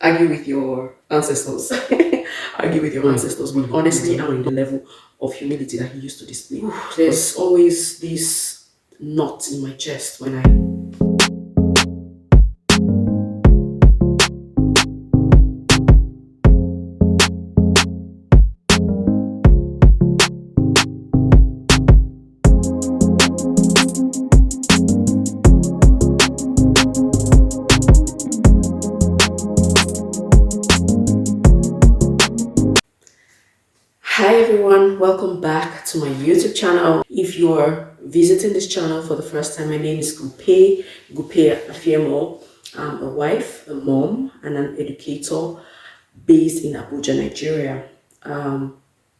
argue with your ancestors. Argue with your ancestors, but honestly, I'm in the level of humility that he used to display. There's always this knot in my chest when I Hi everyone, welcome back to my YouTube channel. If you are visiting this channel for the first time, my name is Gupe Afiemo. I'm a wife, a mom, and an educator based in Abuja, Nigeria. I'm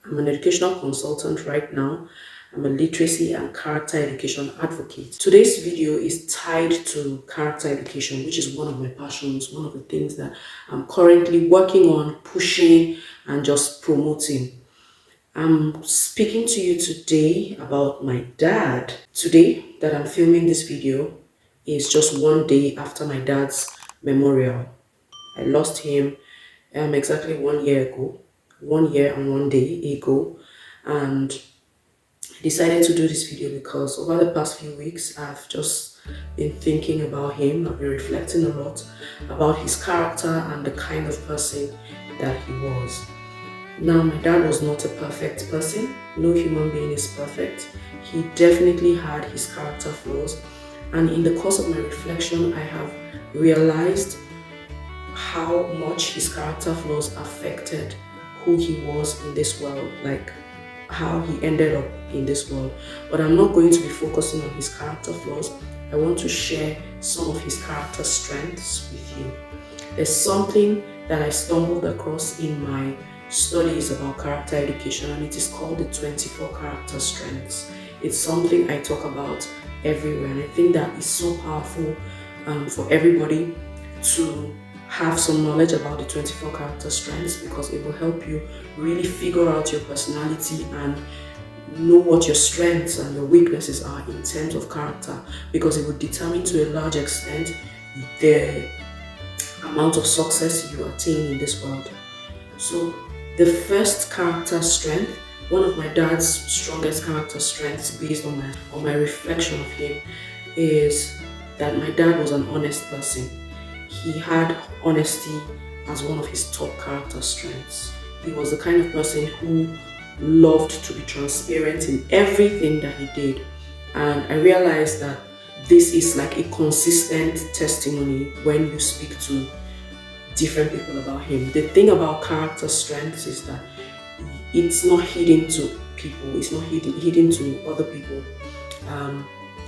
an educational consultant right now. I'm a literacy and character education advocate. Today's video is tied to character education, which is one of my passions, one of the things that I'm currently working on, pushing, and just promoting. I'm speaking to you today about my dad. Today that I'm filming this video is just one day after my dad's memorial. I lost him exactly 1 year ago, 1 year and 1 day ago, and I decided to do this video because over the past few weeks I've just been thinking about him. I've been reflecting a lot about his character and the kind of person that he was. Now, my dad was not a perfect person. No human being is perfect. He definitely had his character flaws. And in the course of my reflection, I have realized how much his character flaws affected who he was in this world, like how he ended up in this world. But I'm not going to be focusing on his character flaws. I want to share some of his character strengths with you. There's something that I stumbled across in my studies about character education, and it is called the 24 character strengths. It's something I talk about everywhere, and I think that is so powerful for everybody to have some knowledge about the 24 character strengths, because it will help you really figure out your personality and know what your strengths and your weaknesses are in terms of character, because it will determine to a large extent the amount of success you attain in this world. So the first character strength, one of my dad's strongest character strengths based on my reflection of him, is that my dad was an honest person. He had honesty as one of his top character strengths. He was the kind of person who loved to be transparent in everything that he did. And I realized that this is like a consistent testimony when you speak to different people about him. The thing about character strengths is that it's not hidden to people, it's not hidden to other people.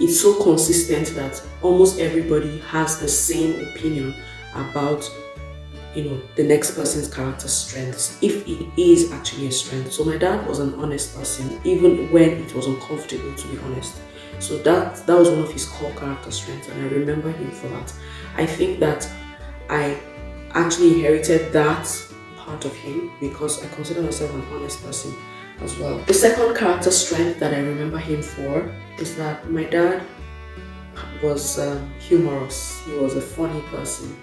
It's so consistent that almost everybody has the same opinion about the next person's character strengths, if it is actually a strength. So my dad was an honest person, even when it was uncomfortable, to be honest. So that was one of his core character strengths, and I remember him for that. I think that I actually inherited that part of him because I consider myself an honest person as well. The second character strength that I remember him for is that my dad was humorous. He was a funny person.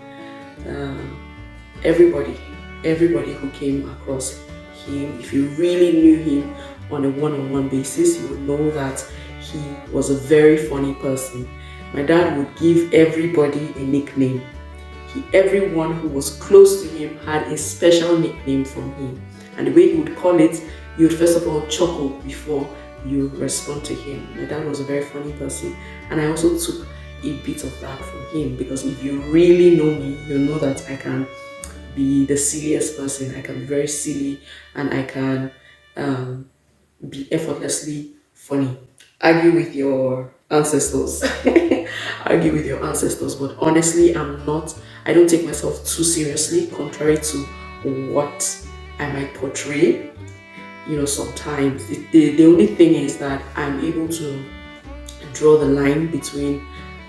Everybody who came across him, if you really knew him on a one-on-one basis, you would know that he was a very funny person. My dad would give everybody a nickname. Everyone who was close to him had a special nickname from him, and the way he would call it, you would first of all chuckle before you respond to him. My dad was a very funny person, and I also took a bit of that from him, because if you really know me, you know that I can be the silliest person. I can be very silly, and I can be effortlessly funny. Argue with your ancestors. Argue with your ancestors, but honestly, I don't take myself too seriously, contrary to what I might portray. Sometimes the only thing is that I'm able to draw the line between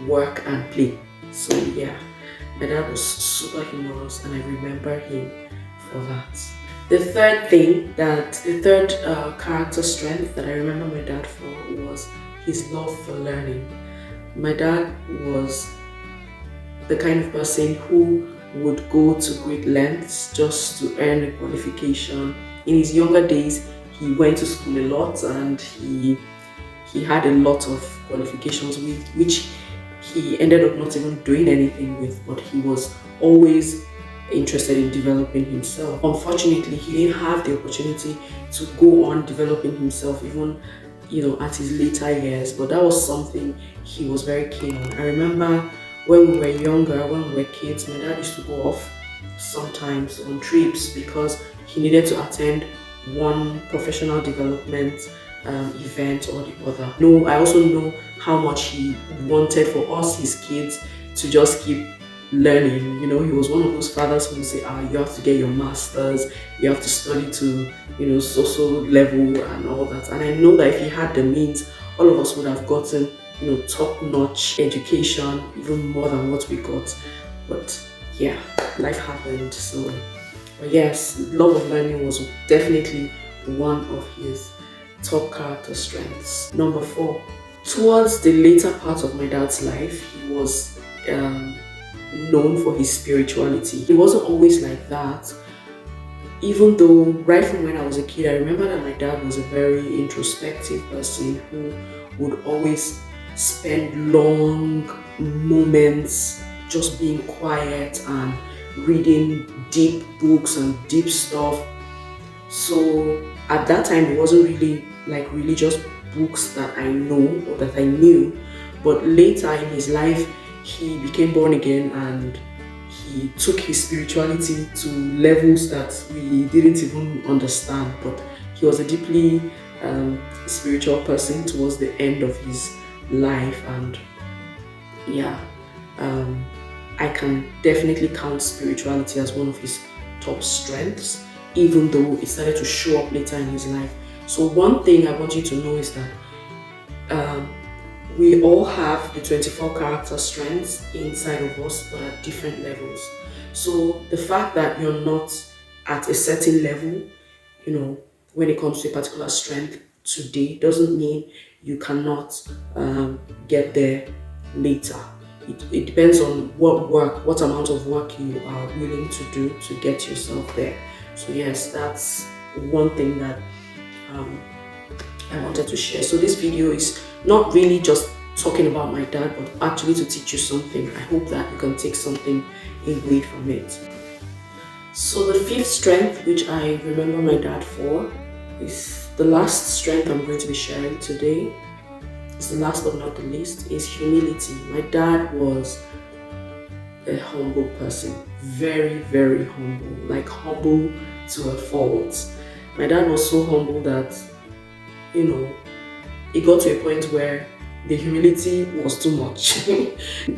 work and play. So yeah, my dad was super humorous, and I remember him for that. The third character strength that I remember my dad for was his love for learning. My dad was the kind of person who would go to great lengths just to earn a qualification. In his younger days, he went to school a lot, and he had a lot of qualifications with which he ended up not even doing anything with, but he was always interested in developing himself. Unfortunately, he didn't have the opportunity to go on developing himself even at his later years, but that was something he was very keen on. I remember when we were younger, when we were kids, my dad used to go off sometimes on trips because he needed to attend one professional development event or the other. No, I also know how much he wanted for us, his kids, to just keep learning. He was one of those fathers who would say, you have to get your masters, you have to study to, social level and all that. And I know that if he had the means, all of us would have gotten, top-notch education, even more than what we got. But yeah, life happened. So, but yes, love of learning was definitely one of his top character strengths. Number 4, towards the later part of my dad's life, he was known for his spirituality. He wasn't always like that. Even though right from when I was a kid, I remember that my dad was a very introspective person who would always spend long moments just being quiet and reading deep books and deep stuff. So at that time, it wasn't really like religious books that I know or that I knew, but later in his life, he became born again and he took his spirituality to levels that we didn't even understand. But he was a deeply spiritual person towards the end of his life, and yeah, I can definitely count spirituality as one of his top strengths, even though it started to show up later in his life. So one thing I want you to know is that we all have the 24 character strengths inside of us, but at different levels. So the fact that you're not at a certain level, when it comes to a particular strength today, doesn't mean you cannot get there later. It depends on what amount of work you are willing to do to get yourself there. So yes, that's one thing that I wanted to share. So this video is not really just talking about my dad, but actually to teach you something. I hope that you can take something away from it. So the 5th strength, which I remember my dad for, is the last strength I'm going to be sharing today. It's the last but not the least, is humility. My dad was a humble person, very, very humble, like humble to a fault. My dad was so humble that, it got to a point where the humility was too much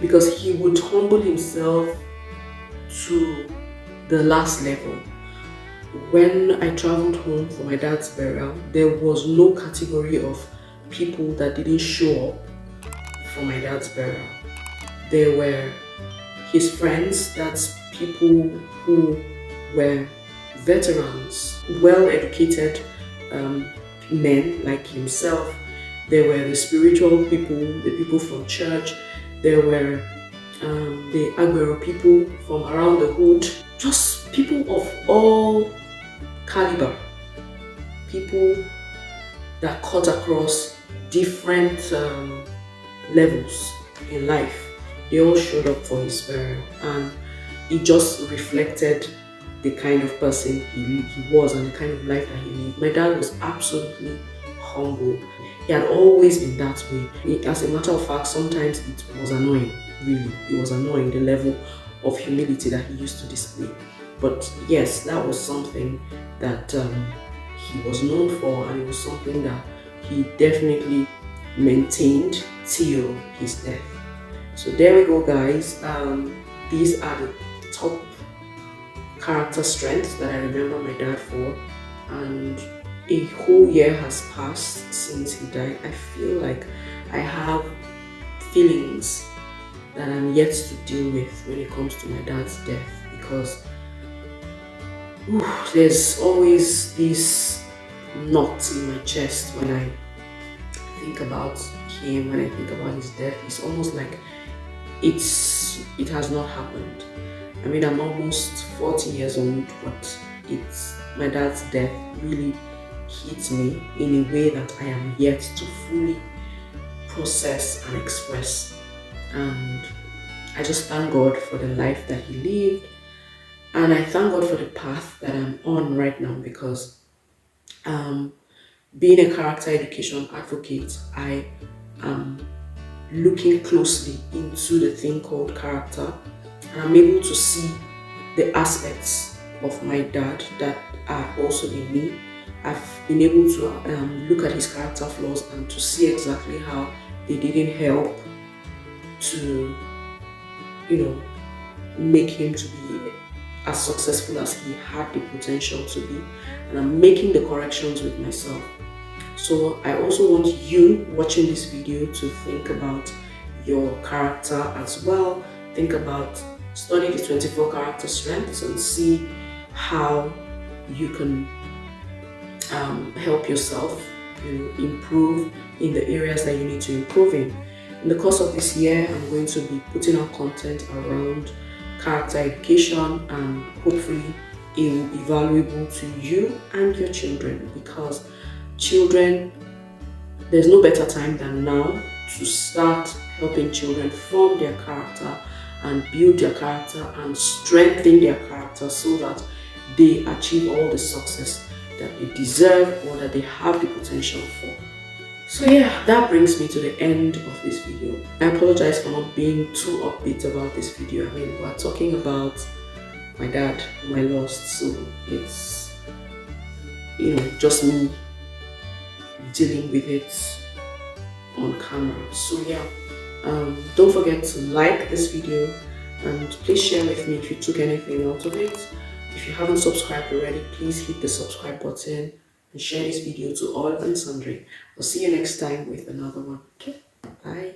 because he would humble himself to the last level. When I traveled home for my dad's burial, there was no category of people that didn't show up for my dad's burial. There were his friends, that's people who were veterans, well-educated men like himself. There were the spiritual people, the people from church. There were the Aguero people from around the hood. Just people of all caliber. People that cut across different levels in life. They all showed up for his burial, and it just reflected the kind of person he was and the kind of life that he lived. My dad was absolutely humble. He had always been that way. As a matter of fact, sometimes it was annoying, really. It was annoying, the level of humility that he used to display. But yes, that was something that he was known for, and it was something that he definitely maintained till his death. So there we go, guys. These are the top character strengths that I remember my dad for, and a whole year has passed since he died. I feel like I have feelings that I'm yet to deal with when it comes to my dad's death, because there's always this knot in my chest when I think about him, when I think about his death. It's almost like it has not happened. I mean, I'm almost 40 years old, but it's my dad's death really hit me in a way that I am yet to fully process and express. And I just thank God for the life that he lived, and I thank God for the path that I'm on right now, because um, being a character education advocate, I am looking closely into the thing called character, and I'm able to see the aspects of my dad that are also in me. I've been able to look at his character flaws and to see exactly how they didn't help to, you know, make him to be as successful as he had the potential to be. And I'm making the corrections with myself. So I also want you watching this video to think about your character as well. Think about, study the 24 character strengths and see how you can help yourself, improve in the areas that you need to improve in. In the course of this year, I'm going to be putting out content around character education, and hopefully it will be valuable to you and your children, because children, there's no better time than now to start helping children form their character and build their character and strengthen their character so that they achieve all the success that they deserve or that they have the potential for. So yeah, that brings me to the end of this video. I apologize for not being too upbeat about this video. I mean, we're talking about my dad whom I lost, so it's, just me dealing with it on camera. So yeah, don't forget to like this video, and please share with me if you took anything out of it. If you haven't subscribed already, please hit the subscribe button and share this video to all and sundry. I'll see you next time with another one. Okay, bye.